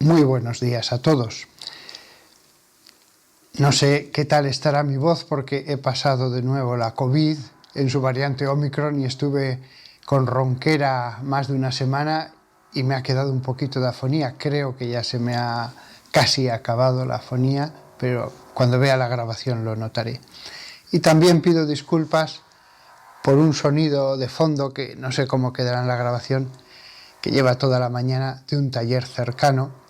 Muy buenos días a todos. No sé qué tal estará mi voz porque he pasado de nuevo la COVID en su variante Omicron y estuve con ronquera más de una semana y me ha quedado un poquito de afonía. Creo que ya se me ha casi acabado la afonía, pero cuando vea la grabación lo notaré. Y también pido disculpas por un sonido de fondo que no sé cómo quedará en la grabación, que lleva toda la mañana de un taller cercano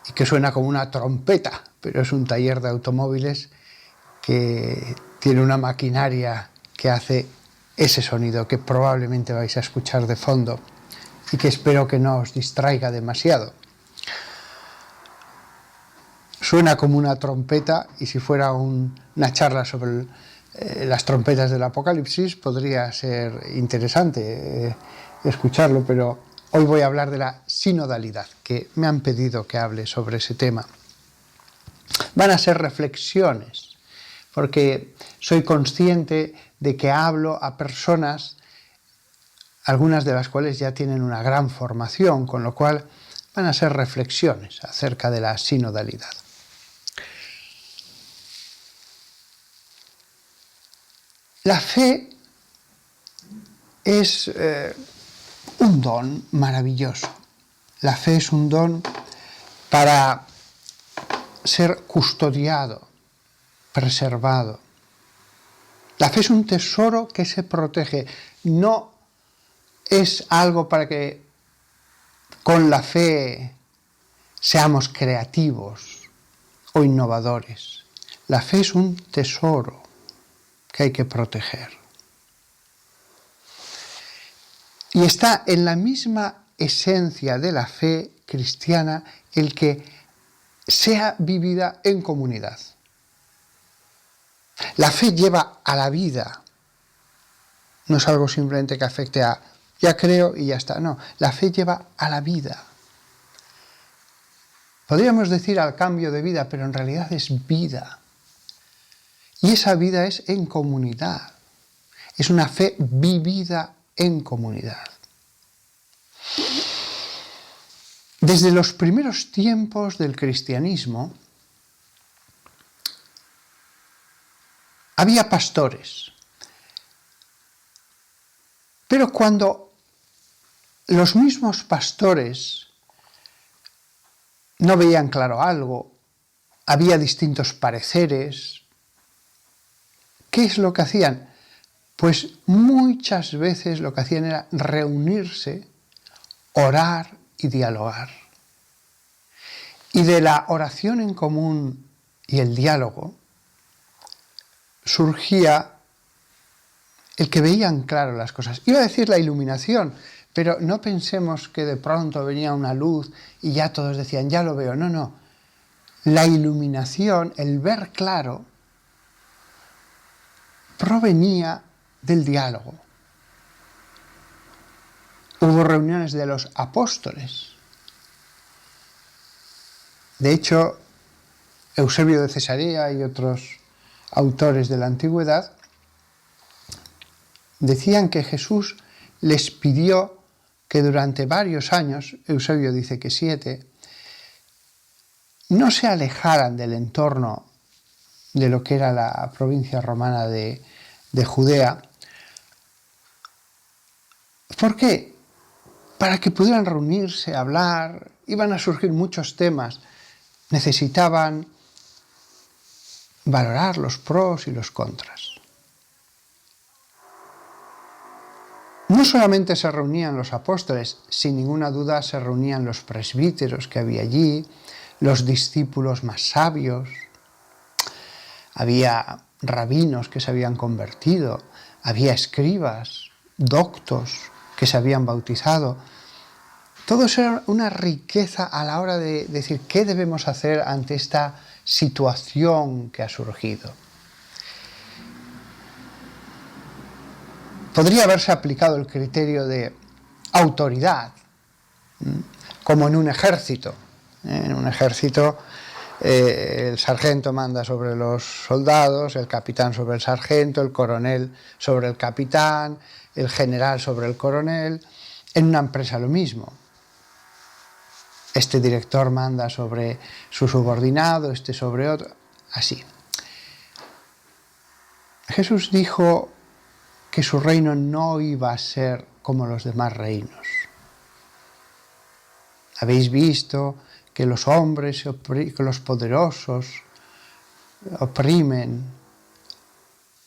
y que suena como una trompeta, pero es un taller de automóviles que tiene una maquinaria que hace ese sonido que probablemente vais a escuchar de fondo y que espero que no os distraiga demasiado. Suena como una trompeta y si fuera una charla sobre las trompetas del Apocalipsis podría ser interesante escucharlo, pero hoy voy a hablar de la sinodalidad, que me han pedido que hable sobre ese tema. Van a ser reflexiones, porque soy consciente de que hablo a personas, algunas de las cuales ya tienen una gran formación, con lo cual van a ser reflexiones acerca de la sinodalidad. La fe es un don maravilloso. La fe es un don para ser custodiado, preservado. La fe es un tesoro que se protege. No es algo para que con la fe seamos creativos o innovadores. La fe es un tesoro que hay que proteger. Y está en la misma esencia de la fe cristiana el que sea vivida en comunidad. La fe lleva a la vida, no es algo simplemente que afecte a ya creo y ya está, no, la fe lleva a la vida. Podríamos decir al cambio de vida, pero en realidad es vida. Y esa vida es en comunidad, es una fe vivida en comunidad. Desde los primeros tiempos del cristianismo había pastores, pero cuando los mismos pastores no veían claro algo, había distintos pareceres, ¿qué es lo que hacían? Pues muchas veces lo que hacían era reunirse, orar y dialogar. Y de la oración en común y el diálogo surgía el que veían claro las cosas. Iba a decir la iluminación, pero no pensemos que de pronto venía una luz y ya todos decían, ya lo veo. No, no. La iluminación, el ver claro, provenía del diálogo. Hubo reuniones de los apóstoles. De hecho, Eusebio de Cesarea y otros autores de la antigüedad decían que Jesús les pidió que durante varios años, Eusebio dice que 7, no se alejaran del entorno de lo que era la provincia romana de Judea. ¿Por qué? Para que pudieran reunirse, hablar, iban a surgir muchos temas. Necesitaban valorar los pros y los contras. No solamente se reunían los apóstoles, sin ninguna duda se reunían los presbíteros que había allí, los discípulos más sabios, había rabinos que se habían convertido, había escribas, doctos que se habían bautizado. Todo eso era una riqueza a la hora de decir qué debemos hacer ante esta situación que ha surgido. Podría haberse aplicado el criterio de autoridad, como en un ejército. En un ejército el sargento manda sobre los soldados, el capitán sobre el sargento, el coronel sobre el capitán, el general sobre el coronel. En una empresa lo mismo. este director manda sobre su subordinado, este sobre otro, así. Jesús dijo que su reino no iba a ser como los demás reinos. Habéis visto que los hombres, que los poderosos oprimen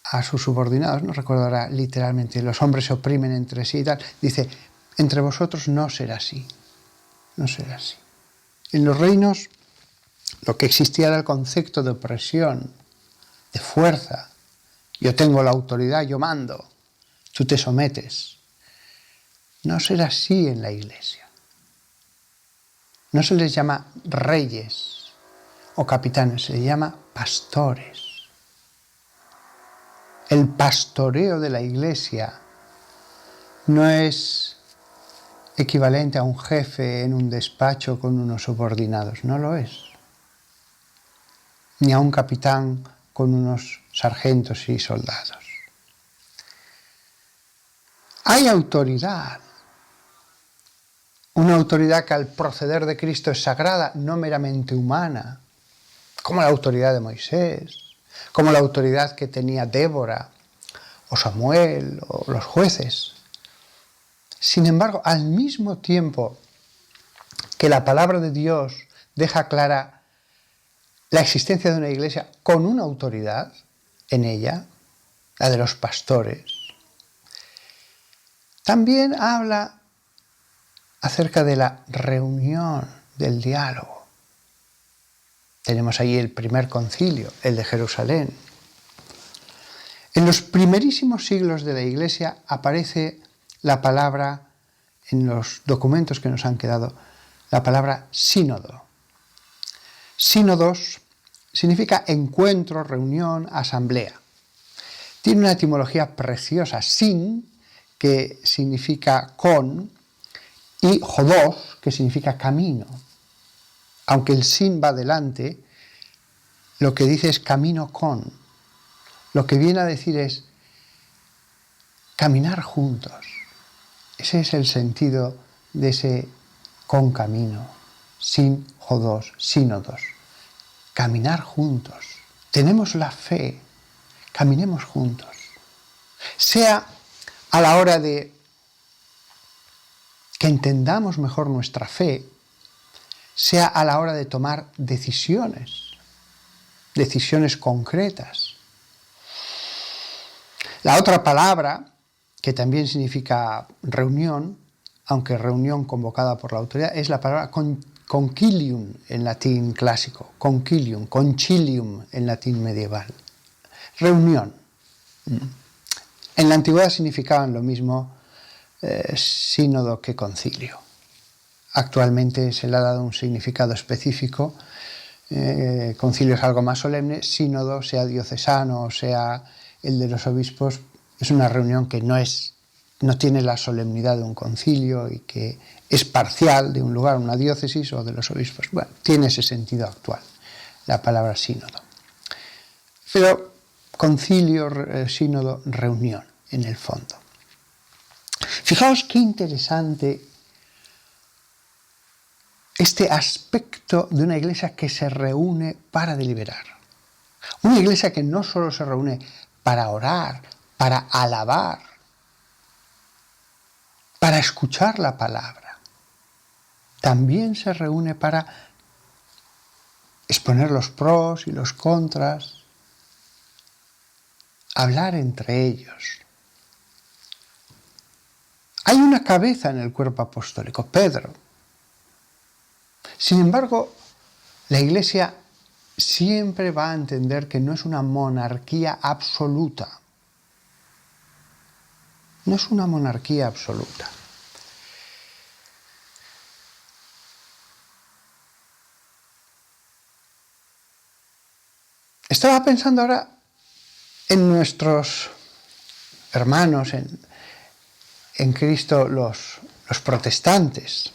a sus subordinados, no recuerdo ahora literalmente, los hombres se oprimen entre sí y tal. Dice, entre vosotros no será así, no será así. En los reinos lo que existía era el concepto de opresión, de fuerza. Yo tengo la autoridad, yo mando, tú te sometes. No será así en la Iglesia. No se les llama reyes o capitanes, se les llama pastores. El pastoreo de la Iglesia no es equivalente a un jefe en un despacho con unos subordinados, no lo es. Ni a un capitán con unos sargentos y soldados. Hay autoridad. Una autoridad que al proceder de Cristo es sagrada, no meramente humana, como la autoridad de Moisés, como la autoridad que tenía Débora, o Samuel, o los jueces. Sin embargo, al mismo tiempo que la palabra de Dios deja clara la existencia de una iglesia con una autoridad en ella, la de los pastores, también habla acerca de la reunión, del diálogo. Tenemos ahí el primer concilio, el de Jerusalén. En los primerísimos siglos de la Iglesia aparece la palabra, en los documentos que nos han quedado, la palabra sínodo. Sínodos significa encuentro, reunión, asamblea. Tiene una etimología preciosa, sin, que significa con, y jodos, que significa camino. Aunque el sin va delante, lo que dice es camino con. Lo que viene a decir es caminar juntos. Ese es el sentido de ese con camino, sin jodos, sínodos. Caminar juntos. Tenemos la fe, caminemos juntos. Sea a la hora de que entendamos mejor nuestra fe, sea a la hora de tomar decisiones concretas. La otra palabra, que también significa reunión, aunque reunión convocada por la autoridad, es la palabra concilium en latín clásico, concilium, concilium en latín medieval. Reunión. En la antigüedad significaban lo mismo sínodo que concilio. Actualmente se le ha dado un significado específico. Concilio es algo más solemne, sínodo, sea diocesano o sea el de los obispos, es una reunión que no tiene la solemnidad de un concilio y que es parcial de un lugar, una diócesis o de los obispos. Bueno, tiene ese sentido actual, la palabra sínodo. Pero concilio, sínodo, reunión, en el fondo. Fijaos qué interesante este aspecto de una iglesia que se reúne para deliberar. Una iglesia que no solo se reúne para orar, para alabar, para escuchar la palabra, también se reúne para exponer los pros y los contras, hablar entre ellos. Hay una cabeza en el cuerpo apostólico, Pedro. Sin embargo, la Iglesia siempre va a entender que no es una monarquía absoluta. No es una monarquía absoluta. Estaba pensando ahora en nuestros hermanos en Cristo, los protestantes.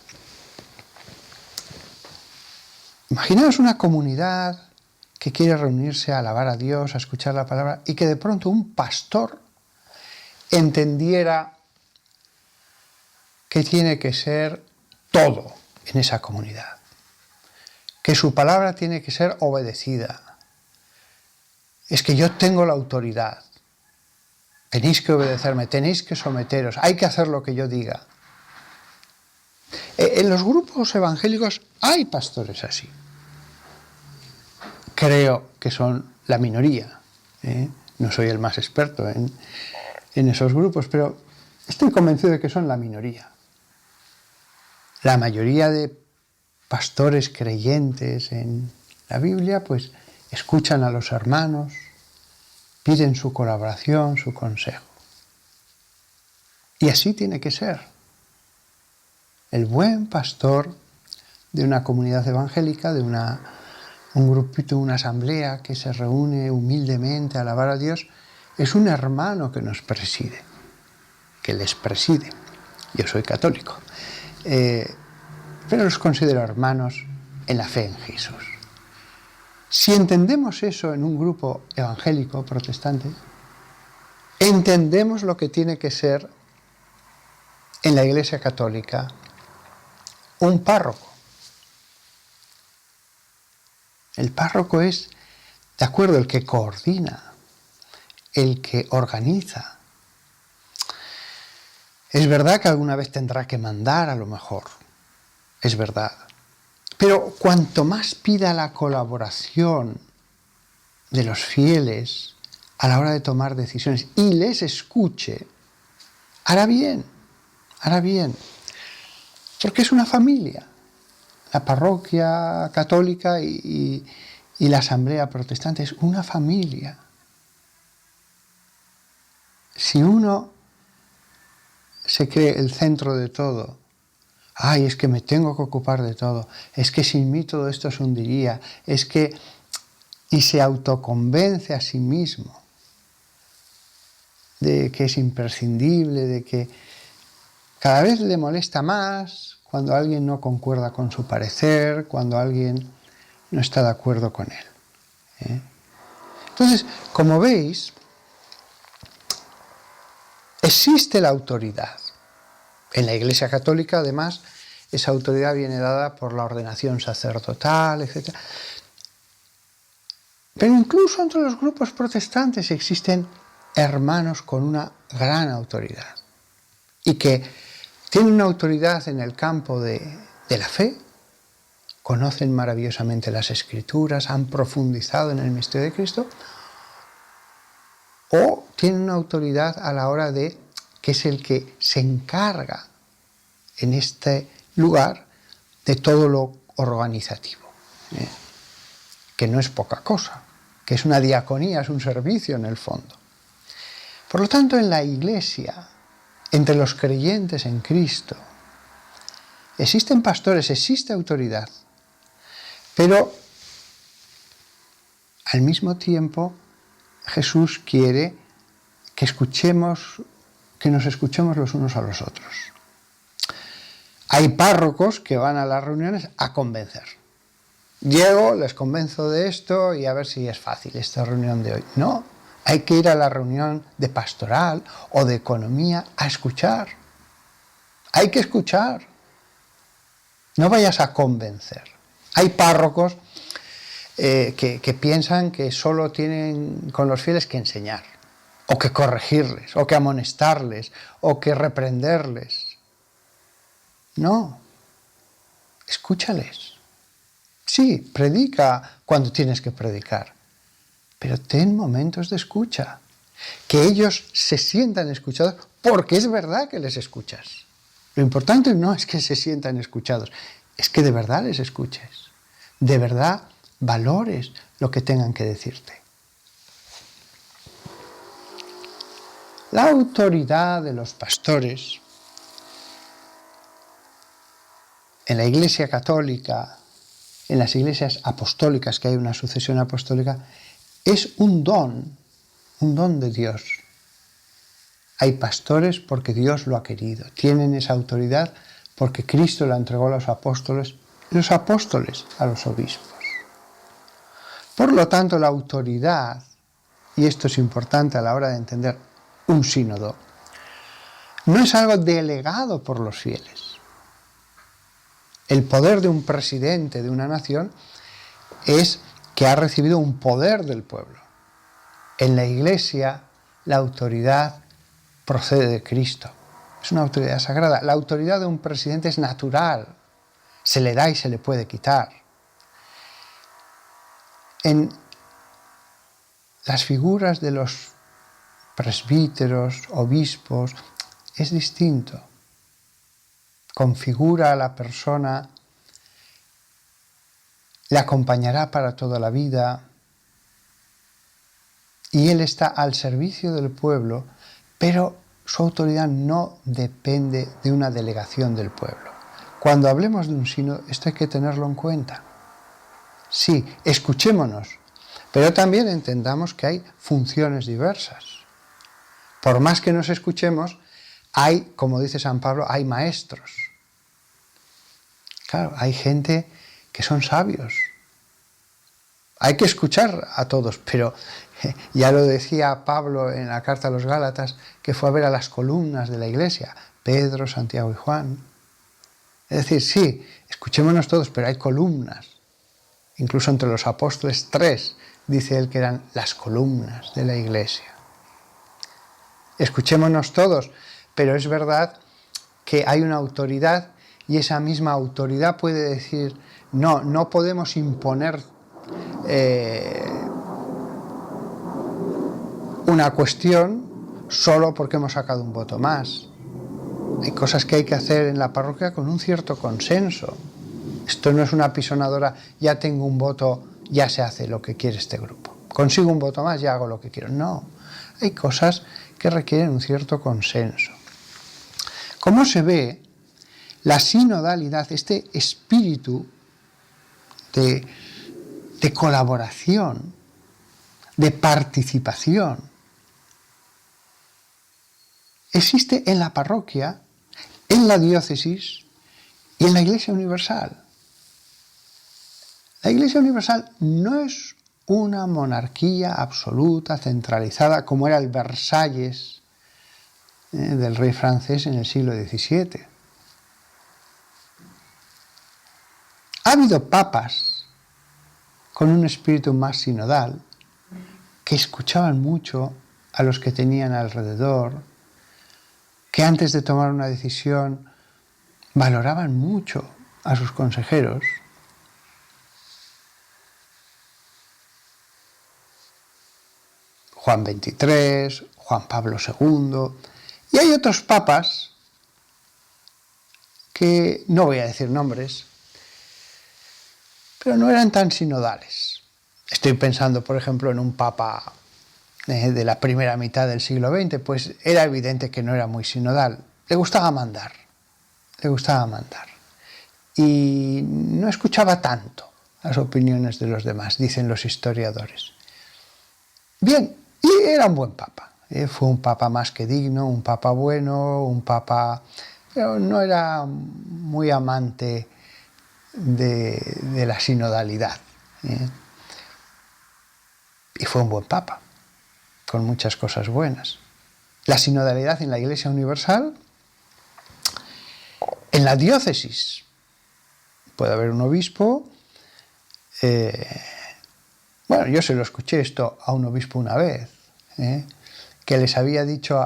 Imaginaos una comunidad que quiere reunirse a alabar a Dios, a escuchar la palabra, y que de pronto un pastor entendiera que tiene que ser todo en esa comunidad. que su palabra tiene que ser obedecida. Es que yo tengo la autoridad. Tenéis que obedecerme, tenéis que someteros, hay que hacer lo que yo diga. En los grupos evangélicos hay pastores así. Creo que son la minoría. No soy el más experto en esos grupos, pero estoy convencido de que son la minoría. La mayoría de pastores creyentes en la Biblia, pues escuchan a los hermanos, piden su colaboración, su consejo. Y así tiene que ser. El buen pastor de una comunidad evangélica, de un grupito, una asamblea que se reúne humildemente a alabar a Dios, es un hermano que nos preside, que les preside. Yo soy católico, pero los considero hermanos en la fe en Jesús. Si entendemos eso en un grupo evangélico protestante, entendemos lo que tiene que ser en la Iglesia Católica un párroco. El párroco es, de acuerdo, el que coordina, el que organiza. Es verdad que alguna vez tendrá que mandar, a lo mejor, es verdad. Pero cuanto más pida la colaboración de los fieles a la hora de tomar decisiones y les escuche, hará bien, porque es una familia. La parroquia católica y la asamblea protestante es una familia. Si uno se cree el centro de todo, ay, es que me tengo que ocupar de todo, es que sin mí todo esto se hundiría, y se autoconvence a sí mismo de que es imprescindible, de que cada vez le molesta más cuando alguien no concuerda con su parecer, cuando alguien no está de acuerdo con él. Entonces, como veis, existe la autoridad. En la Iglesia Católica, además, esa autoridad viene dada por la ordenación sacerdotal, etc. Pero incluso entre los grupos protestantes existen hermanos con una gran autoridad y que tienen una autoridad en el campo de la fe, conocen maravillosamente las Escrituras, han profundizado en el misterio de Cristo, o tienen una autoridad a la hora de que es el que se encarga en este lugar de todo lo organizativo, que no es poca cosa, que es una diaconía, es un servicio en el fondo. Por lo tanto, en la Iglesia, entre los creyentes en Cristo, existen pastores, existe autoridad, pero al mismo tiempo Jesús quiere que nos escuchemos los unos a los otros. Hay párrocos que van a las reuniones a convencer. Llego, les convenzo de esto y a ver si es fácil esta reunión de hoy. No, hay que ir a la reunión de pastoral o de economía a escuchar. Hay que escuchar. No vayas a convencer. Hay párrocos que piensan que solo tienen con los fieles que enseñar, o que corregirles, o que amonestarles, o que reprenderles. No, escúchales. Sí, predica cuando tienes que predicar, pero ten momentos de escucha, que ellos se sientan escuchados, porque es verdad que les escuchas. Lo importante no es que se sientan escuchados, es que de verdad les escuches, de verdad valores lo que tengan que decirte. La autoridad de los pastores en la Iglesia Católica, en las iglesias apostólicas, que hay una sucesión apostólica, es un don de Dios. Hay pastores porque Dios lo ha querido, tienen esa autoridad porque Cristo la entregó a los apóstoles y los apóstoles a los obispos. Por lo tanto, la autoridad, y esto es importante a la hora de entender un sínodo, no es algo delegado por los fieles. El poder de un presidente de una nación es que ha recibido un poder del pueblo. En la Iglesia, la autoridad procede de Cristo. Es una autoridad sagrada. La autoridad de un presidente es natural. Se le da y se le puede quitar. En las figuras de los presbíteros, obispos, es distinto. Configura a la persona, le acompañará para toda la vida y él está al servicio del pueblo, pero su autoridad no depende de una delegación del pueblo. Cuando hablemos de un sínodo, esto hay que tenerlo en cuenta. Sí, escuchémonos, pero también entendamos que hay funciones diversas. Por más que nos escuchemos, hay, como dice San Pablo, hay maestros. Claro, hay gente que son sabios. Hay que escuchar a todos, pero ya lo decía Pablo en la carta a los Gálatas, que fue a ver a las columnas de la Iglesia, Pedro, Santiago y Juan. Es decir, sí, escuchémonos todos, pero hay columnas. Incluso entre los apóstoles 3, dice él que eran las columnas de la Iglesia. Escuchémonos todos, pero es verdad que hay una autoridad y esa misma autoridad puede decir, no podemos imponer una cuestión solo porque hemos sacado un voto más. Hay cosas que hay que hacer en la parroquia con un cierto consenso. Esto no es una pisonadora, ya tengo un voto, ya se hace lo que quiere este grupo. Consigo un voto más, ya hago lo que quiero. No, hay cosas que requieren un cierto consenso. Como se ve, la sinodalidad, este espíritu de colaboración, de participación, existe en la parroquia, en la diócesis y en la Iglesia Universal. La Iglesia Universal no es una monarquía absoluta, centralizada, como era el Versalles del rey francés en el siglo XVII. Ha habido papas con un espíritu más sinodal que escuchaban mucho a los que tenían alrededor, que antes de tomar una decisión valoraban mucho a sus consejeros. Juan XXIII, Juan Pablo II, y hay otros papas que, no voy a decir nombres, pero no eran tan sinodales. Estoy pensando, por ejemplo, en un papa de la primera mitad del siglo XX, pues era evidente que no era muy sinodal. Le gustaba mandar. Y no escuchaba tanto las opiniones de los demás, dicen los historiadores. Bien, y era un buen papa. Fue un papa más que digno, un papa bueno, un papa... Pero no era muy amante de la sinodalidad. Y fue un buen papa, con muchas cosas buenas. La sinodalidad en la Iglesia Universal, en la diócesis, puede haber un obispo. Bueno, yo se lo escuché esto a un obispo una vez, que les había dicho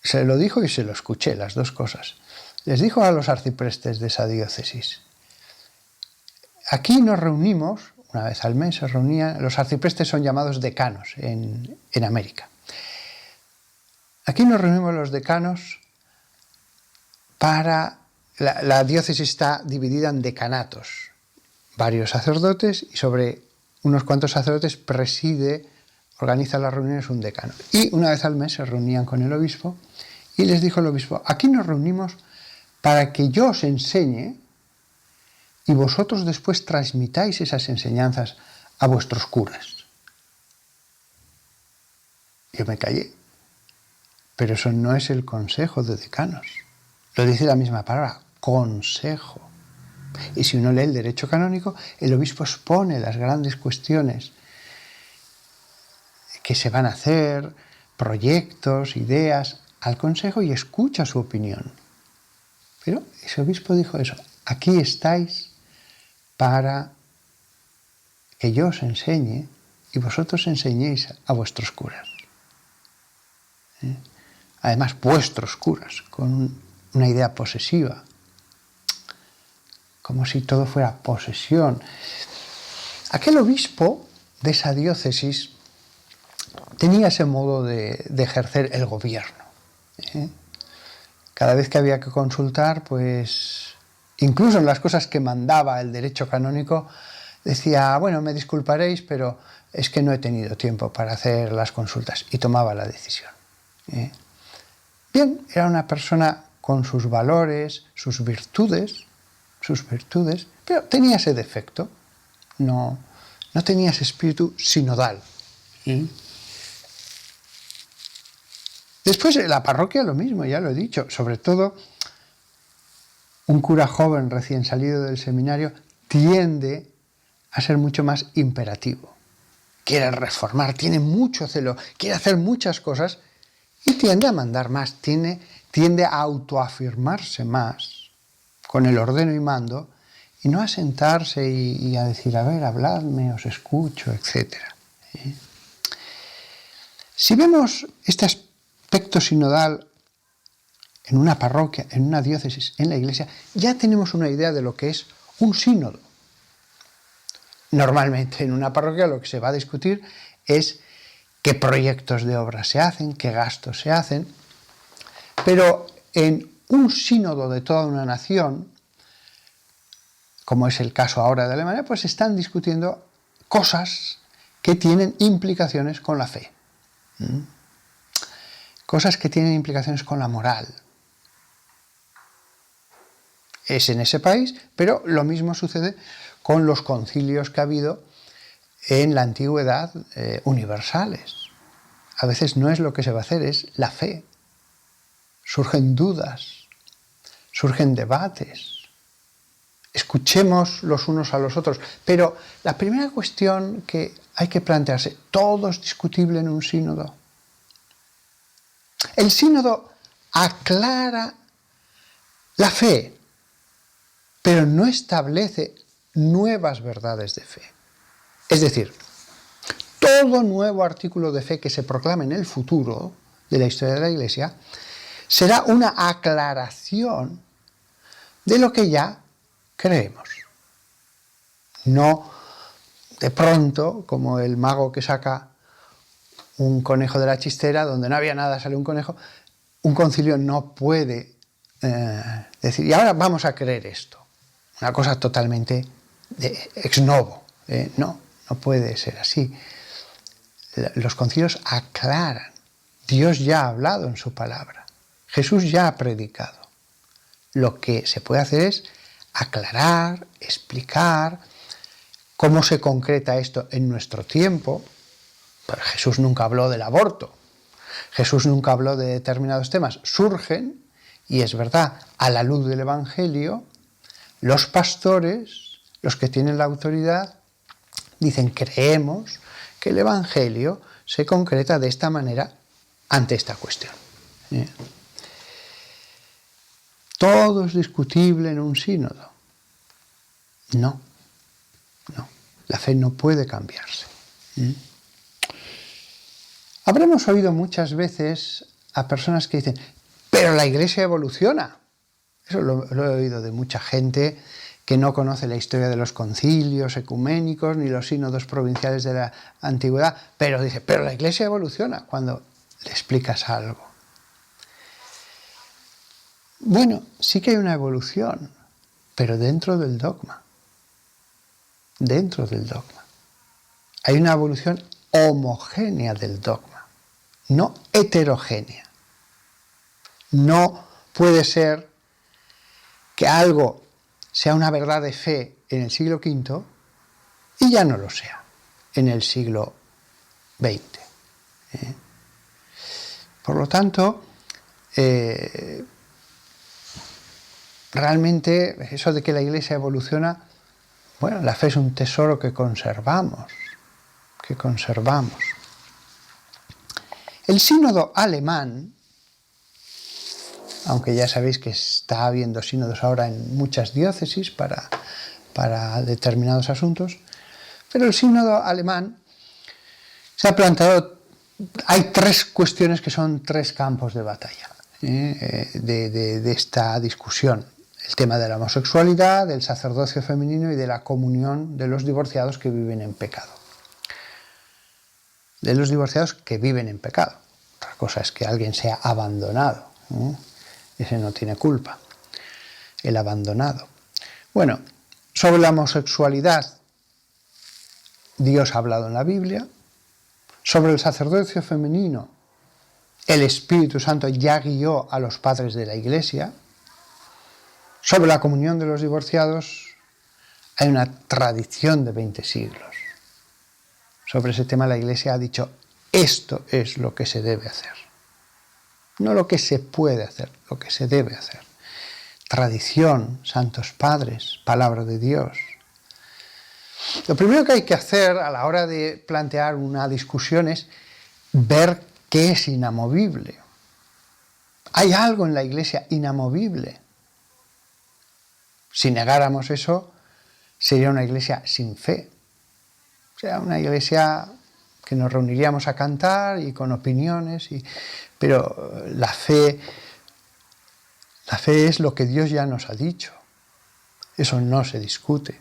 se lo dijo y se lo escuché, las dos cosas. Les dijo a los arciprestes de esa diócesis: aquí nos reunimos, una vez al mes se reunían, los arciprestes son llamados decanos en América. Aquí nos reunimos los decanos para... La diócesis está dividida en decanatos, varios sacerdotes, y sobre unos cuantos sacerdotes organiza las reuniones un decano. Y una vez al mes se reunían con el obispo y les dijo el obispo: aquí nos reunimos para que yo os enseñe y vosotros después transmitáis esas enseñanzas a vuestros curas. Yo me callé, pero eso no es el consejo de decanos. Lo dice la misma palabra, consejo. Y si uno lee el derecho canónico, el obispo expone las grandes cuestiones que se van a hacer, proyectos, ideas, al consejo y escucha su opinión. Pero ese obispo dijo eso: aquí estáis para que yo os enseñe y vosotros enseñéis a vuestros curas. Además, vuestros curas, con una idea posesiva, como si todo fuera posesión. Aquel obispo de esa diócesis tenía ese modo de ejercer el gobierno. Cada vez que había que consultar, pues, incluso en las cosas que mandaba el derecho canónico, decía, bueno, me disculparéis, pero es que no he tenido tiempo para hacer las consultas, y tomaba la decisión. Bien, era una persona con sus valores, sus virtudes, pero tenía ese defecto, no tenía ese espíritu sinodal. Después la parroquia lo mismo, ya lo he dicho, sobre todo un cura joven recién salido del seminario tiende a ser mucho más imperativo. Quiere reformar, tiene mucho celo, quiere hacer muchas cosas y tiende a mandar más, tiende a autoafirmarse más con el ordeno y mando y no a sentarse y a decir, a ver, habladme, os escucho, etc. Si vemos este aspecto sinodal en una parroquia, en una diócesis, en la iglesia, ya tenemos una idea de lo que es un sínodo. Normalmente en una parroquia lo que se va a discutir es qué proyectos de obra se hacen, qué gastos se hacen, pero en un sínodo de toda una nación, como es el caso ahora de Alemania, pues se están discutiendo cosas que tienen implicaciones con la fe, cosas que tienen implicaciones con la moral. Es en ese país, pero lo mismo sucede con los concilios que ha habido en la antigüedad universales. A veces no es lo que se va a hacer, es la fe. Surgen dudas, surgen debates. Escuchemos los unos a los otros. Pero la primera cuestión que hay que plantearse, ¿todo es discutible en un sínodo? El sínodo aclara la fe, pero no establece nuevas verdades de fe. Es decir, todo nuevo artículo de fe que se proclame en el futuro de la historia de la Iglesia será una aclaración de lo que ya creemos. No de pronto, como el mago que saca un conejo de la chistera, donde no había nada, sale un conejo. Un concilio no puede decir, y ahora vamos a creer esto. Una cosa totalmente ex novo. No puede ser así. Los concilios aclaran. Dios ya ha hablado en su palabra. Jesús ya ha predicado. Lo que se puede hacer es aclarar, explicar cómo se concreta esto en nuestro tiempo. Pero Jesús nunca habló del aborto. Jesús nunca habló de determinados temas. Surgen, y es verdad, a la luz del Evangelio, los pastores, los que tienen la autoridad, dicen, creemos que el Evangelio se concreta de esta manera ante esta cuestión. ¿Todo es discutible en un sínodo? No. La fe no puede cambiarse. Habremos oído muchas veces a personas que dicen, pero la Iglesia evoluciona. Eso lo he oído de mucha gente que no conoce la historia de los concilios ecuménicos ni los sínodos provinciales de la antigüedad, pero dice, pero la Iglesia evoluciona cuando le explicas algo. Bueno, sí que hay una evolución, pero dentro del dogma. Dentro del dogma. Hay una evolución homogénea del dogma, no heterogénea. No puede ser que algo sea una verdad de fe en el siglo V y ya no lo sea en el siglo XX. Por lo tanto, realmente eso de que la Iglesia evoluciona, bueno, la fe es un tesoro que conservamos. El sínodo alemán, aunque ya sabéis que está habiendo sínodos ahora en muchas diócesis para para determinados asuntos, pero el sínodo alemán se ha planteado, hay tres cuestiones que son tres campos de batalla de esta discusión. El tema de la homosexualidad, del sacerdocio femenino y de la comunión de los divorciados que viven en pecado. De los divorciados que viven en pecado. Otra cosa es que alguien sea abandonado. Ese no tiene culpa. El abandonado. Bueno, sobre la homosexualidad, Dios ha hablado en la Biblia. Sobre el sacerdocio femenino, el Espíritu Santo ya guió a los padres de la Iglesia. Sobre la comunión de los divorciados, hay una tradición de 20 siglos. Sobre ese tema la Iglesia ha dicho, esto es lo que se debe hacer. No lo que se puede hacer, lo que se debe hacer. Tradición, santos padres, palabra de Dios. Lo primero que hay que hacer a la hora de plantear una discusión es ver qué es inamovible. ¿Hay algo en la Iglesia inamovible? Si negáramos eso, sería una iglesia sin fe. O sea, una iglesia que nos reuniríamos a cantar y con opiniones, pero la fe es lo que Dios ya nos ha dicho. Eso no se discute.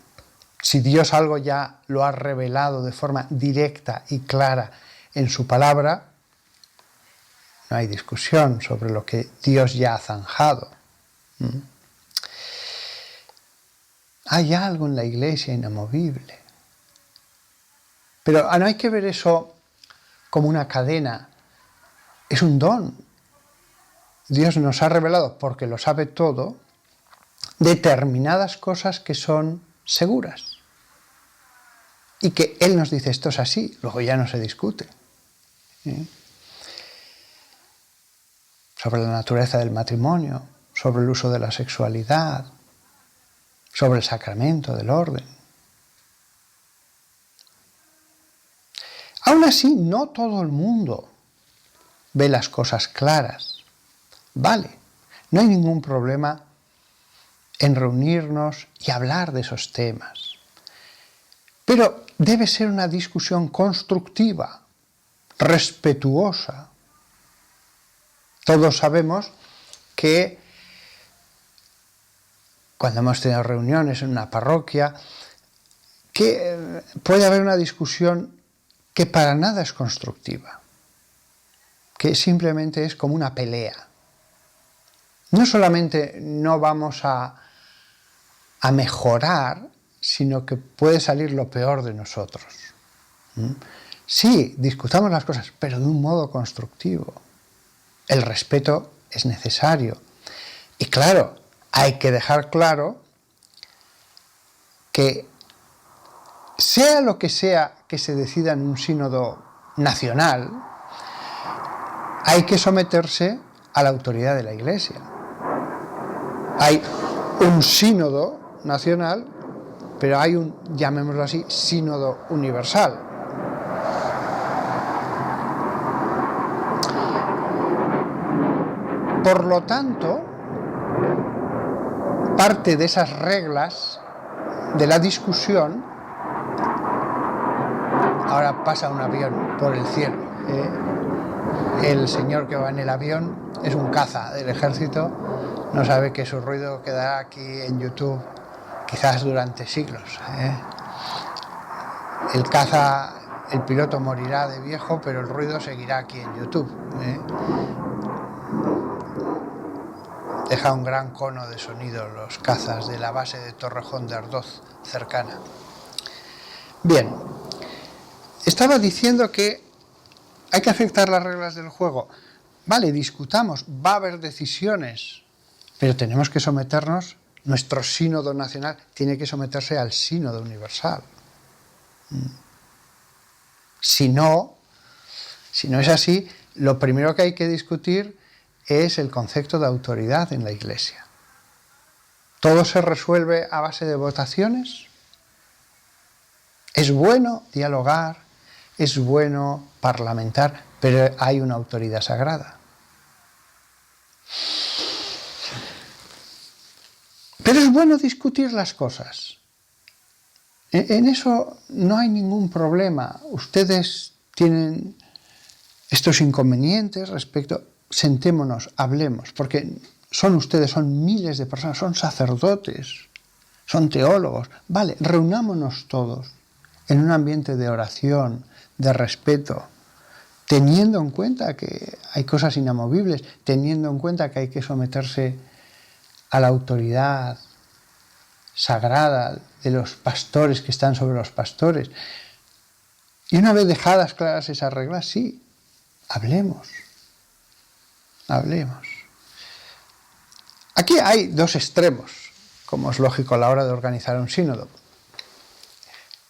Si Dios algo ya lo ha revelado de forma directa y clara en su palabra, no hay discusión sobre lo que Dios ya ha zanjado. Hay algo en la Iglesia inamovible. Pero no hay que ver eso como una cadena. Es un don. Dios nos ha revelado, porque lo sabe todo, determinadas cosas que son seguras. Y que Él nos dice, esto es así, luego ya no se discute. Sobre la naturaleza del matrimonio, sobre el uso de la sexualidad, sobre el sacramento del orden. Aún así, no todo el mundo ve las cosas claras. Vale, no hay ningún problema en reunirnos y hablar de esos temas. Pero debe ser una discusión constructiva, respetuosa. Todos sabemos que cuando hemos tenido reuniones en una parroquia, que puede haber una discusión que para nada es constructiva, que simplemente es como una pelea. No solamente no vamos a mejorar, sino que puede salir lo peor de nosotros. Sí, discutamos las cosas, pero de un modo constructivo. El respeto es necesario. Y claro, hay que dejar claro que sea lo que sea que se decida en un sínodo nacional, hay que someterse a la autoridad de la Iglesia. Hay un sínodo nacional, pero hay un, llamémoslo así, sínodo universal. Por lo tanto, parte de esas reglas de la discusión, ahora pasa un avión por el cielo. El señor que va en el avión es un caza del ejército, no sabe que su ruido quedará aquí en YouTube quizás durante siglos. El caza, el piloto morirá de viejo, pero el ruido seguirá aquí en YouTube. Deja un gran cono de sonido los cazas de la base de Torrejón de Ardoz, cercana. Bien, estaba diciendo que hay que aceptar las reglas del juego. Vale, discutamos, va a haber decisiones, pero tenemos que someternos, nuestro sínodo nacional tiene que someterse al sínodo universal. Si no es así, lo primero que hay que discutir es el concepto de autoridad en la Iglesia. ¿Todo se resuelve a base de votaciones? Es bueno dialogar, es bueno parlamentar, pero hay una autoridad sagrada. Pero es bueno discutir las cosas. En eso no hay ningún problema. Ustedes tienen estos inconvenientes respecto... Sentémonos, hablemos, porque son ustedes, son miles de personas, son sacerdotes, son teólogos. Vale, reunámonos todos en un ambiente de oración, de respeto, teniendo en cuenta que hay cosas inamovibles, teniendo en cuenta que hay que someterse a la autoridad sagrada de los pastores que están sobre los pastores. Y una vez dejadas claras esas reglas, sí, hablemos. Hablemos. Aquí hay dos extremos, como es lógico a la hora de organizar un sínodo.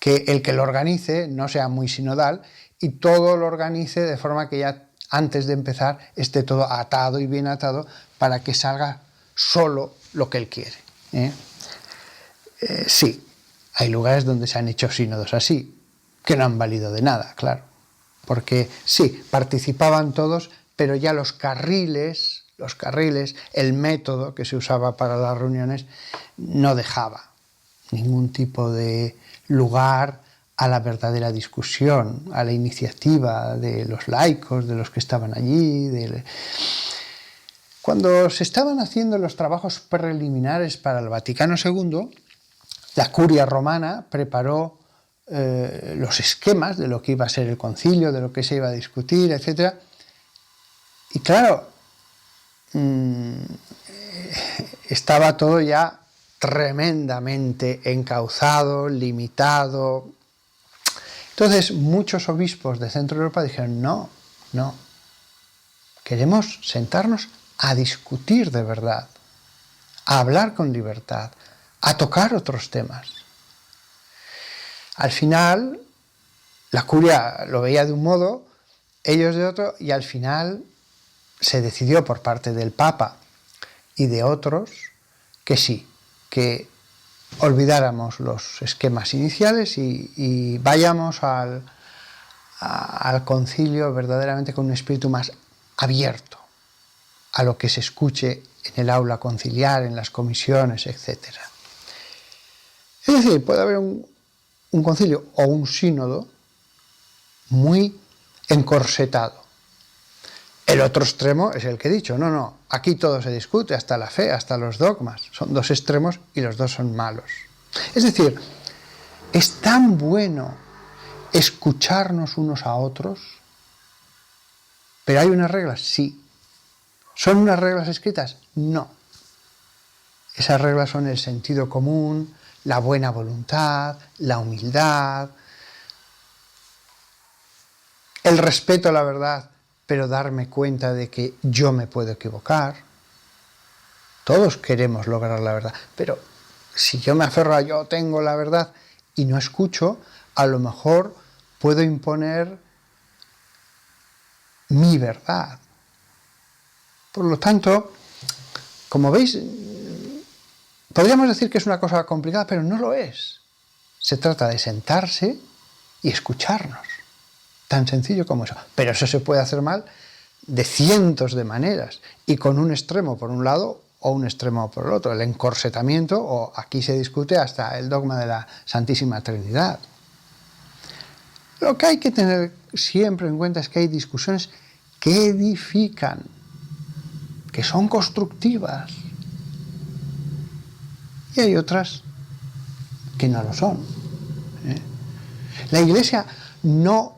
Que el que lo organice no sea muy sinodal y todo lo organice de forma que ya antes de empezar esté todo atado y bien atado para que salga solo lo que él quiere. Sí, hay lugares donde se han hecho sínodos así, que no han valido de nada, claro. Porque sí, participaban todos, pero ya los carriles, el método que se usaba para las reuniones no dejaba ningún tipo de lugar a la verdadera discusión, a la iniciativa de los laicos, de los que estaban allí. Cuando se estaban haciendo los trabajos preliminares para el Vaticano II, la curia romana preparó los esquemas de lo que iba a ser el concilio, de lo que se iba a discutir, etc. Y claro, estaba todo ya tremendamente encauzado, limitado. Entonces muchos obispos de Centro Europa dijeron, no, queremos sentarnos a discutir de verdad, a hablar con libertad, a tocar otros temas. Al final, la curia lo veía de un modo, ellos de otro, y al final se decidió por parte del Papa y de otros que sí, que olvidáramos los esquemas iniciales y vayamos al concilio verdaderamente con un espíritu más abierto a lo que se escuche en el aula conciliar, en las comisiones, etc. Es decir, puede haber un concilio o un sínodo muy encorsetado. El otro extremo es el que he dicho, no, aquí todo se discute, hasta la fe, hasta los dogmas. Son dos extremos y los dos son malos. Es decir, es tan bueno escucharnos unos a otros, pero hay unas reglas, sí. ¿Son unas reglas escritas? No. Esas reglas son el sentido común, la buena voluntad, la humildad, el respeto a la verdad, pero darme cuenta de que yo me puedo equivocar. Todos queremos lograr la verdad, pero si yo me aferro a yo tengo la verdad y no escucho, a lo mejor puedo imponer mi verdad. Por lo tanto, como veis, podríamos decir que es una cosa complicada, pero no lo es. Se trata de sentarse y escucharnos. Tan sencillo como eso. Pero eso se puede hacer mal de cientos de maneras y con un extremo por un lado o un extremo por el otro. El encorsetamiento, o aquí se discute hasta el dogma de la Santísima Trinidad. Lo que hay que tener siempre en cuenta es que hay discusiones que edifican, que son constructivas, y hay otras que no lo son. La Iglesia no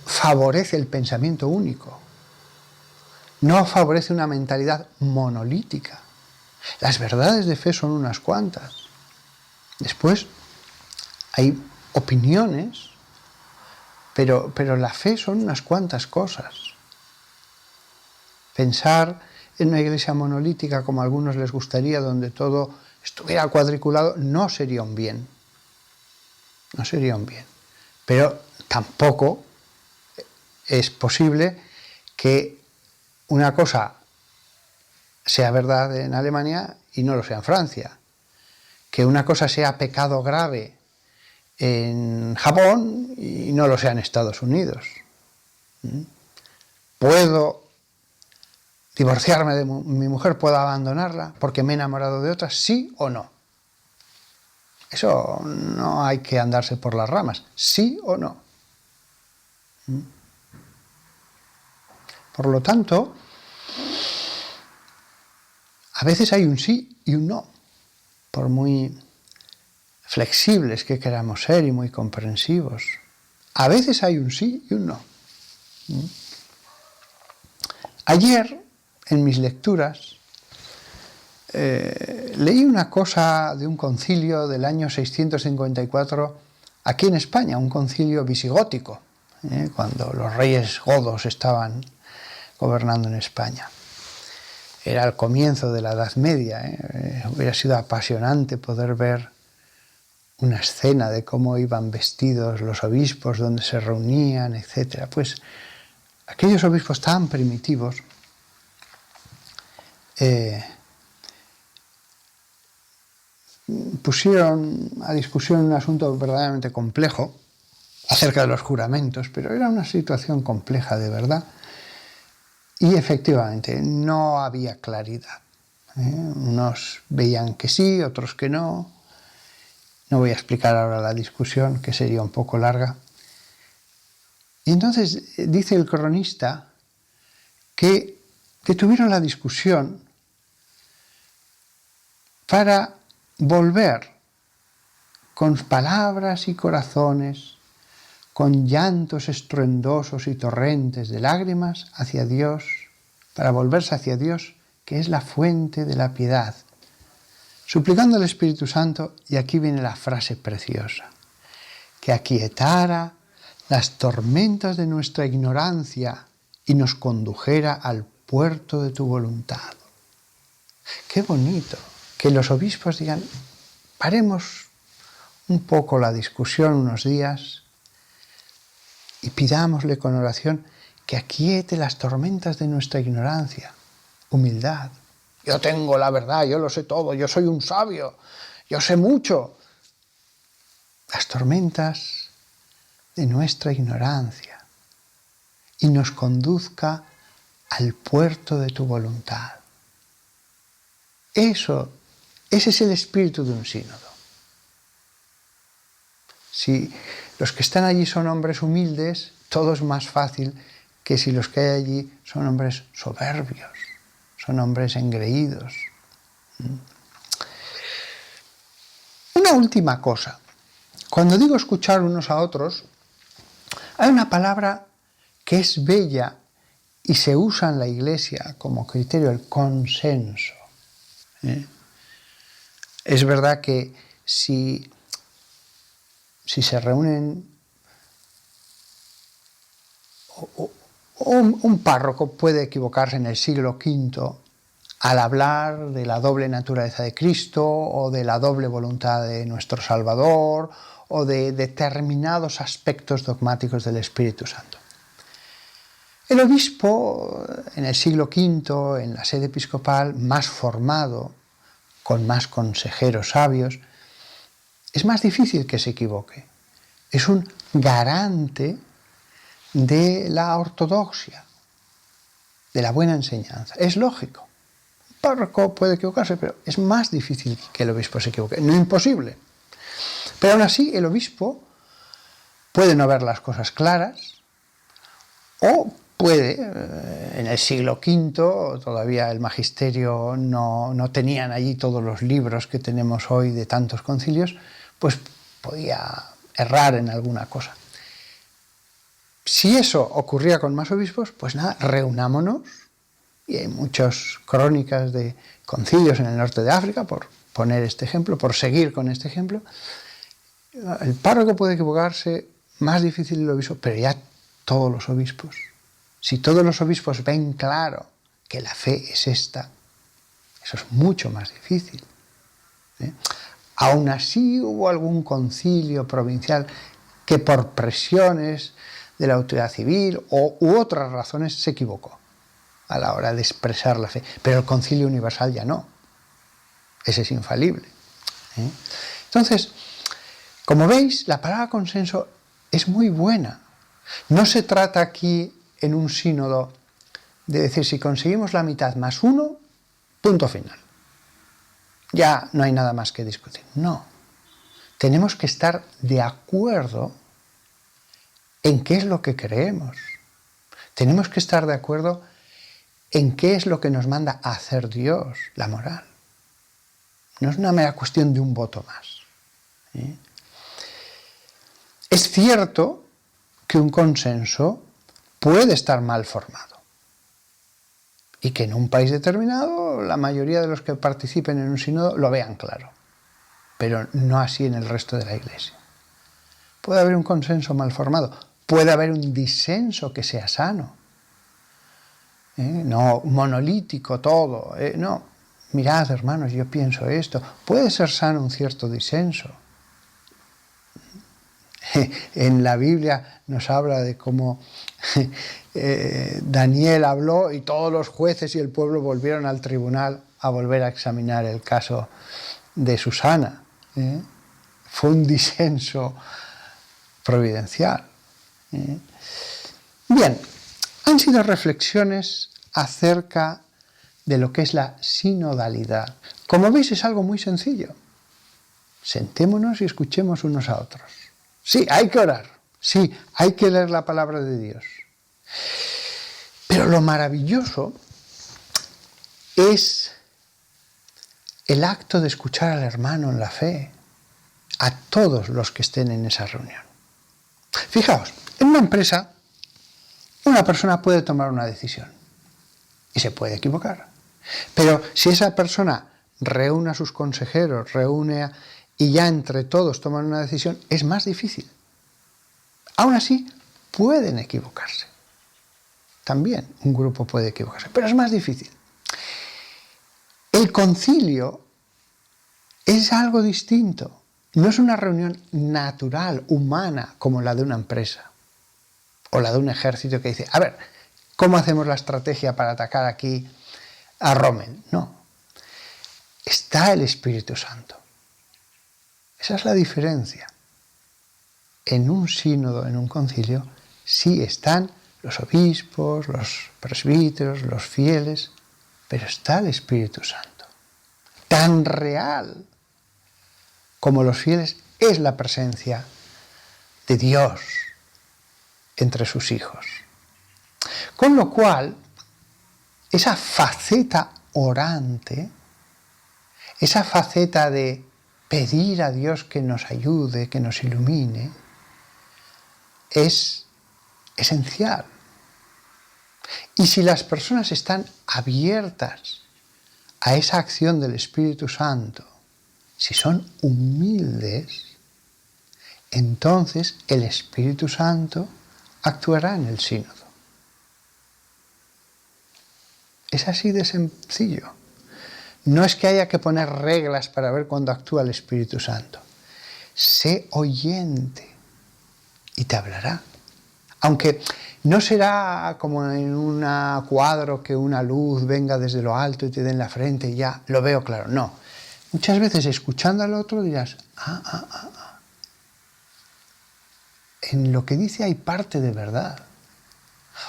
favorece el pensamiento único, no favorece una mentalidad monolítica. Las verdades de fe son unas cuantas. Después hay opiniones, pero la fe son unas cuantas cosas. Pensar en una iglesia monolítica como a algunos les gustaría, donde todo estuviera cuadriculado, no sería un bien. No sería un bien. Pero tampoco es posible que una cosa sea verdad en Alemania y no lo sea en Francia. Que una cosa sea pecado grave en Japón y no lo sea en Estados Unidos. ¿Puedo divorciarme de mi mujer? ¿Puedo abandonarla porque me he enamorado de otra? ¿Sí o no? Eso no hay que andarse por las ramas, sí o no. Por lo tanto, a veces hay un sí y un no, por muy flexibles que queramos ser y muy comprensivos. A veces hay un sí y un no. Ayer, en mis lecturas, leí una cosa de un concilio del año 654 aquí en España, un concilio visigótico, cuando los reyes godos estaban gobernando en España. Era el comienzo de la Edad Media. Hubiera sido apasionante poder ver una escena de cómo iban vestidos los obispos, dónde se reunían, etc. Pues aquellos obispos tan primitivos pusieron a discusión un asunto verdaderamente complejo acerca de los juramentos, pero era una situación compleja de verdad y efectivamente no había claridad. Unos veían que sí, otros que no. No voy a explicar ahora la discusión, que sería un poco larga. Y entonces dice el cronista que tuvieron la discusión para volver con palabras y corazones, con llantos estruendosos y torrentes de lágrimas hacia Dios, para volverse hacia Dios, que es la fuente de la piedad, suplicando al Espíritu Santo, y aquí viene la frase preciosa, que aquietara las tormentas de nuestra ignorancia y nos condujera al puerto de tu voluntad. Qué bonito que los obispos digan, paremos un poco la discusión unos días y pidámosle con oración que aquiete las tormentas de nuestra ignorancia. Humildad. Yo tengo la verdad, yo lo sé todo, yo soy un sabio, yo sé mucho. Las tormentas de nuestra ignorancia y nos conduzca al puerto de tu voluntad. Ese es el espíritu de un sínodo. Si los que están allí son hombres humildes, todo es más fácil que si los que hay allí son hombres soberbios, son hombres engreídos. Una última cosa. Cuando digo escuchar unos a otros, hay una palabra que es bella y se usa en la Iglesia como criterio, el consenso. Es verdad que si se reúnen, un párroco puede equivocarse en el siglo V al hablar de la doble naturaleza de Cristo o de la doble voluntad de nuestro Salvador o de determinados aspectos dogmáticos del Espíritu Santo. El obispo, en el siglo V, en la sede episcopal, más formado, con más consejeros sabios, es más difícil que se equivoque. Es un garante de la ortodoxia, de la buena enseñanza. Es lógico. Un párroco puede equivocarse, pero es más difícil que el obispo se equivoque. No imposible. Pero aún así, el obispo puede no ver las cosas claras o puede, en el siglo V, todavía el magisterio no tenían allí todos los libros que tenemos hoy de tantos concilios, pues podía errar en alguna cosa. Si eso ocurría con más obispos, pues nada, reunámonos, y hay muchas crónicas de concilios en el norte de África, por poner este ejemplo, por seguir con este ejemplo. El párroco puede equivocarse, más difícil el obispo, pero ya todos los obispos. Si todos los obispos ven claro que la fe es esta, eso es mucho más difícil. Aún así hubo algún concilio provincial que por presiones de la autoridad civil u otras razones se equivocó a la hora de expresar la fe. Pero el Concilio Universal ya no. Ese es infalible. Entonces, como veis, la palabra consenso es muy buena. No se trata aquí en un sínodo de decir si conseguimos la mitad más uno, punto final. Ya no hay nada más que discutir. No. tenemos que estar de acuerdo en qué es lo que creemos. Tenemos que estar de acuerdo en qué es lo que nos manda a hacer Dios, la moral. No es una mera cuestión de un voto más. Es cierto que un consenso puede estar mal formado y que en un país determinado la mayoría de los que participen en un sínodo lo vean claro, pero no así en el resto de la Iglesia. Puede haber un consenso mal formado, puede haber un disenso que sea sano, no monolítico todo, no. Mirad, hermanos, yo pienso esto. Puede ser sano un cierto disenso. En la Biblia nos habla de cómo Daniel habló y todos los jueces y el pueblo volvieron al tribunal a volver a examinar el caso de Susana. Fue un disenso providencial. Bien, han sido reflexiones acerca de lo que es la sinodalidad. Como veis, es algo muy sencillo. Sentémonos y escuchemos unos a otros. Sí, hay que orar. Sí, hay que leer la palabra de Dios. Pero lo maravilloso es el acto de escuchar al hermano en la fe, a todos los que estén en esa reunión. Fijaos, en una empresa, una persona puede tomar una decisión y se puede equivocar. Pero si esa persona reúne a sus consejeros, y ya entre todos toman una decisión, es más difícil. Aún así, pueden equivocarse. También un grupo puede equivocarse, pero es más difícil. El concilio es algo distinto. No es una reunión natural, humana, como la de una empresa o la de un ejército que dice, a ver, ¿cómo hacemos la estrategia para atacar aquí a Rommel? No. Está el Espíritu Santo. Esa es la diferencia. En un sínodo, en un concilio, sí están los obispos, los presbíteros, los fieles, pero está el Espíritu Santo. Tan real como los fieles es la presencia de Dios entre sus hijos. Con lo cual, esa faceta orante, esa faceta de pedir a Dios que nos ayude, que nos ilumine, es esencial. Y si las personas están abiertas a esa acción del Espíritu Santo, si son humildes, entonces el Espíritu Santo actuará en el sínodo. Es así de sencillo. No es que haya que poner reglas para ver cuándo actúa el Espíritu Santo. Sé oyente y te hablará. Aunque no será como en un cuadro que una luz venga desde lo alto y te dé en la frente y ya lo veo claro. No. Muchas veces escuchando al otro dirás, en lo que dice hay parte de verdad.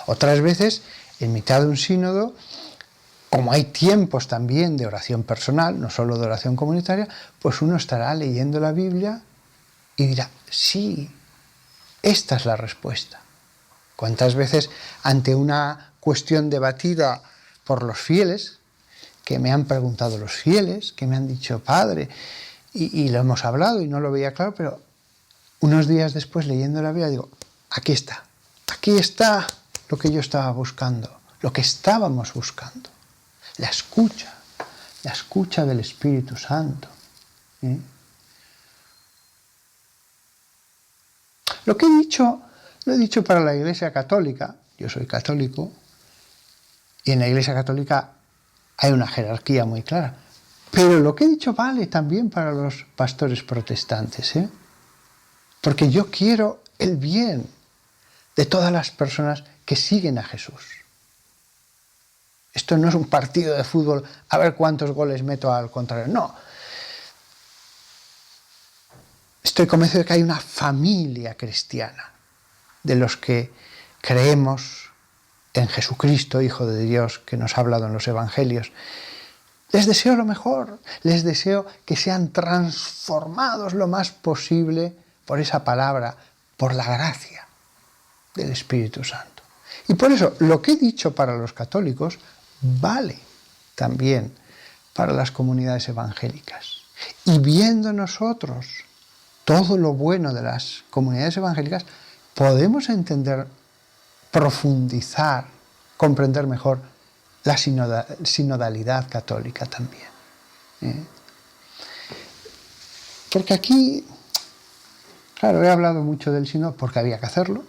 Otras veces, en mitad de un sínodo, como hay tiempos también de oración personal, no solo de oración comunitaria, pues uno estará leyendo la Biblia y dirá, sí, esta es la respuesta. ¿Cuántas veces ante una cuestión debatida por los fieles, que me han preguntado los fieles, que me han dicho, padre, y lo hemos hablado y no lo veía claro, pero unos días después leyendo la Biblia digo, aquí está lo que yo estaba buscando, lo que estábamos buscando, la escucha del Espíritu Santo. Lo que he dicho, lo he dicho para la Iglesia Católica, yo soy católico, y en la Iglesia Católica hay una jerarquía muy clara, pero lo que he dicho vale también para los pastores protestantes, porque yo quiero el bien de todas las personas que siguen a Jesús. Esto no es un partido de fútbol a ver cuántos goles meto al contrario, no. Estoy convencido de que hay una familia cristiana de los que creemos en Jesucristo, Hijo de Dios, que nos ha hablado en los Evangelios, Les deseo lo mejor, les deseo que sean transformados lo más posible por esa palabra, por la gracia del Espíritu Santo. Y por eso lo que he dicho para los católicos vale también para las comunidades evangélicas. Y viendo nosotros todo lo bueno de las comunidades evangélicas, podemos entender, profundizar, comprender mejor la sinodalidad católica también. Porque aquí, claro, he hablado mucho del sínodo porque había que hacerlo,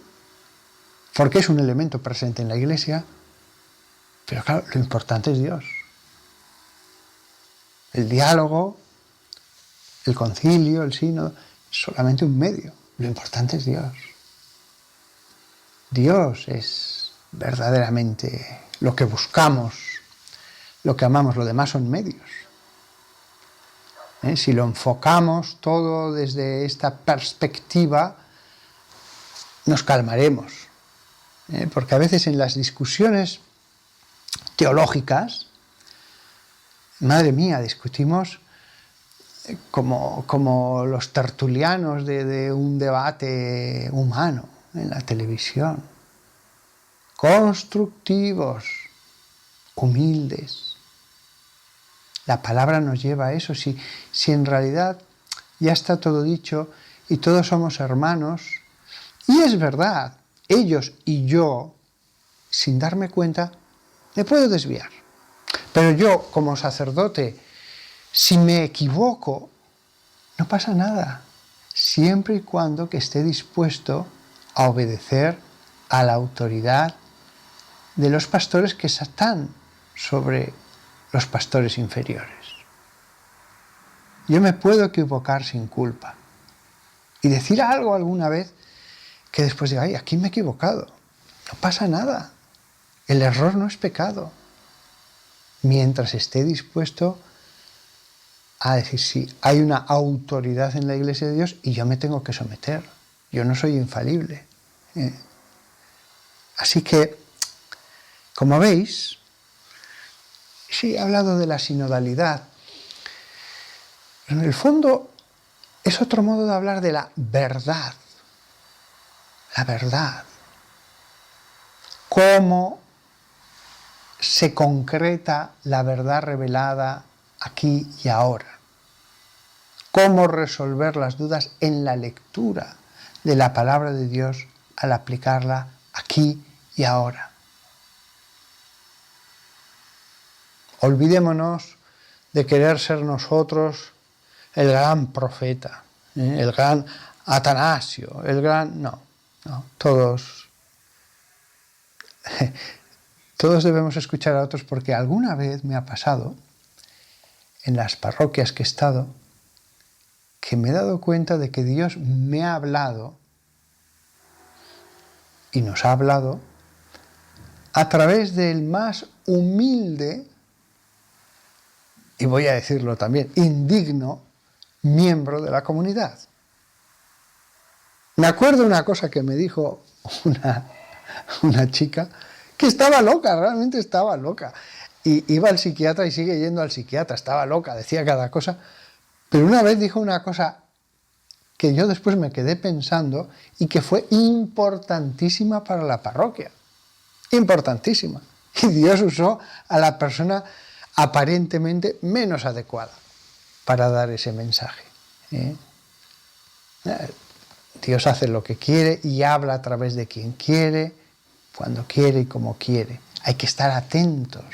porque es un elemento presente en la Iglesia, pero claro, lo importante es Dios. El diálogo, el concilio, el sínodo, es solamente un medio. Lo importante es Dios. Dios es verdaderamente lo que buscamos, lo que amamos, lo demás son medios. Si lo enfocamos todo desde esta perspectiva, nos calmaremos. Porque a veces en las discusiones teológicas, madre mía, discutimos como los tertulianos de un debate humano en la televisión. Constructivos, humildes. La palabra nos lleva a eso. Si en realidad ya está todo dicho y todos somos hermanos, y es verdad, ellos y yo, sin darme cuenta, me puedo desviar. Pero yo, como sacerdote, si me equivoco, no pasa nada, siempre y cuando que esté dispuesto a obedecer a la autoridad de los pastores que están sobre los pastores inferiores. Yo me puedo equivocar sin culpa y decir algo alguna vez que después diga, ay, aquí me he equivocado. No pasa nada. El error no es pecado. Mientras esté dispuesto a decir, sí, hay una autoridad en la Iglesia de Dios y yo me tengo que someter. Yo no soy infalible. Así que, como veis, sí, he hablado de la sinodalidad. En el fondo, es otro modo de hablar de la verdad. La verdad. Cómo se concreta la verdad revelada aquí y ahora. Cómo resolver las dudas en la lectura de la palabra de Dios al aplicarla aquí y ahora. Olvidémonos de querer ser nosotros el gran profeta, el gran Atanasio, el gran... No, todos debemos escuchar a otros porque alguna vez me ha pasado en las parroquias que he estado que me he dado cuenta de que Dios me ha hablado y nos ha hablado a través del más humilde, y voy a decirlo también, indigno miembro de la comunidad. Me acuerdo una cosa que me dijo una chica que estaba loca, realmente estaba loca. Y iba al psiquiatra y sigue yendo al psiquiatra, estaba loca, decía cada cosa. Pero una vez dijo una cosa que yo después me quedé pensando y que fue importantísima para la parroquia. Importantísima. Y Dios usó a la persona aparentemente menos adecuada para dar ese mensaje. Dios hace lo que quiere y habla a través de quien quiere, cuando quiere y como quiere. Hay que estar atentos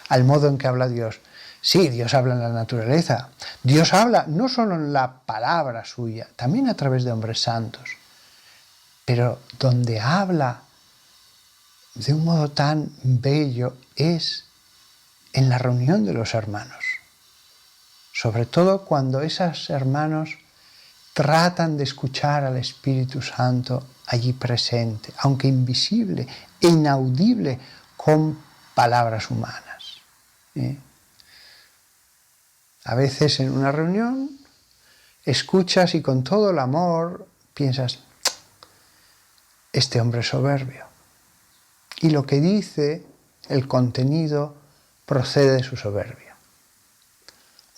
al modo en que habla Dios. Sí, Dios habla en la naturaleza. Dios habla no solo en la palabra suya, también a través de hombres santos. Pero donde habla de un modo tan bello es en la reunión de los hermanos. Sobre todo cuando esos hermanos tratan de escuchar al Espíritu Santo allí presente, aunque invisible e inaudible, con palabras humanas. A veces en una reunión escuchas y con todo el amor piensas, este hombre es soberbio. Y lo que dice, el contenido, procede de su soberbia.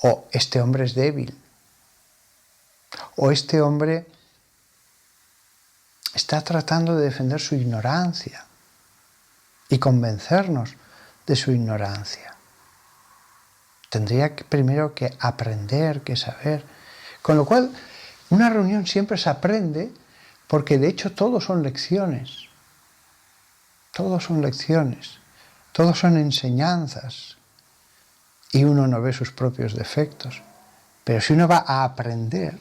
o este hombre es débil, o este hombre está tratando de defender su ignorancia y convencernos de su ignorancia. Tendría primero que aprender, que saber. Con lo cual, una reunión siempre se aprende porque de hecho todos son lecciones. Todos son lecciones. Todos son enseñanzas. Y uno no ve sus propios defectos. Pero si uno va a aprender,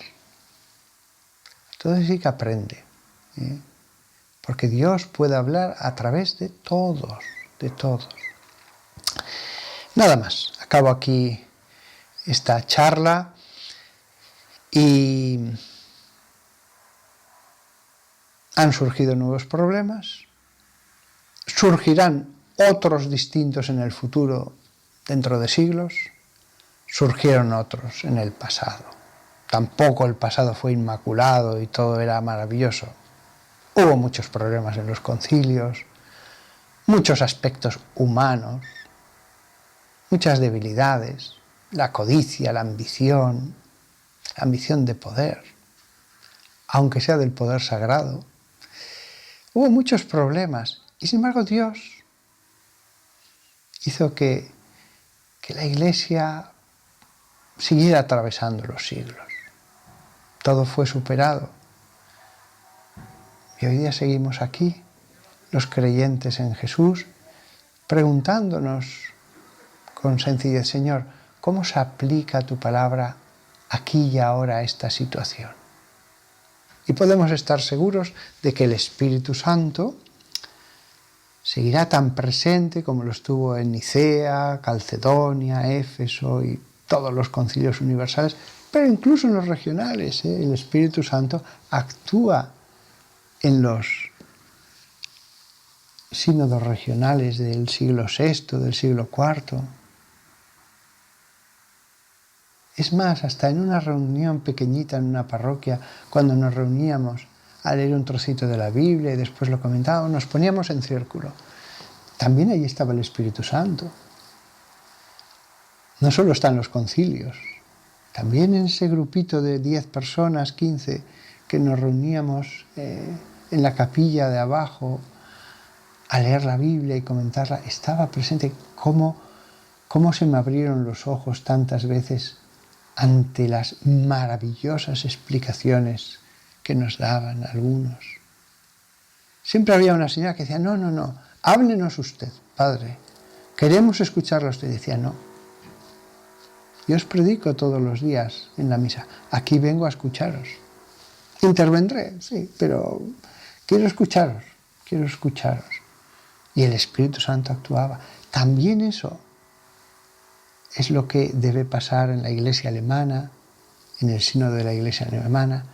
entonces sí que aprende. Porque Dios puede hablar a través de todos, de todos. Nada más, acabo aquí esta charla y han surgido nuevos problemas, surgirán otros distintos en el futuro dentro de siglos, surgieron otros en el pasado. Tampoco el pasado fue inmaculado y todo era maravilloso. Hubo muchos problemas en los concilios, muchos aspectos humanos, muchas debilidades, la codicia, la ambición de poder, aunque sea del poder sagrado. Hubo muchos problemas y sin embargo Dios hizo que la Iglesia siguiera atravesando los siglos. Todo fue superado. Y hoy día seguimos aquí, los creyentes en Jesús, preguntándonos con sencillez, Señor, ¿cómo se aplica tu palabra aquí y ahora a esta situación? Y podemos estar seguros de que el Espíritu Santo seguirá tan presente como lo estuvo en Nicea, Calcedonia, Éfeso y todos los concilios universales, pero incluso en los regionales. El Espíritu Santo actúa en los sínodos regionales del siglo VI, del siglo IV. Es más, hasta en una reunión pequeñita en una parroquia, cuando nos reuníamos a leer un trocito de la Biblia y después lo comentábamos, nos poníamos en círculo. También allí estaba el Espíritu Santo. No solo están los concilios, también en ese grupito de 10 personas, 15, que nos reuníamos en la capilla de abajo a leer la Biblia y comentarla, estaba presente. Cómo se me abrieron los ojos tantas veces ante las maravillosas explicaciones que nos daban algunos. Siempre había una señora que decía, no, háblenos usted, padre, queremos escucharlo. Usted decía, no, yo os predico todos los días en la misa, aquí vengo a escucharos. Intervendré, sí, pero quiero escucharos. Y el Espíritu Santo actuaba. También eso es lo que debe pasar en la Iglesia alemana, en el sínodo de la Iglesia alemana,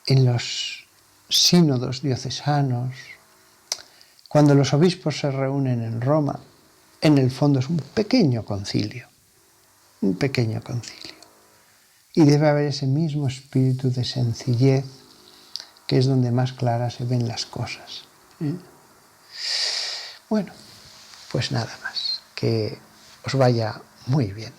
en los sínodos diocesanos, cuando los obispos se reúnen en Roma. En el fondo es un pequeño concilio. Y debe haber ese mismo espíritu de sencillez, que es donde más claras se ven las cosas. Bueno, pues nada más. Que os vaya muy bien.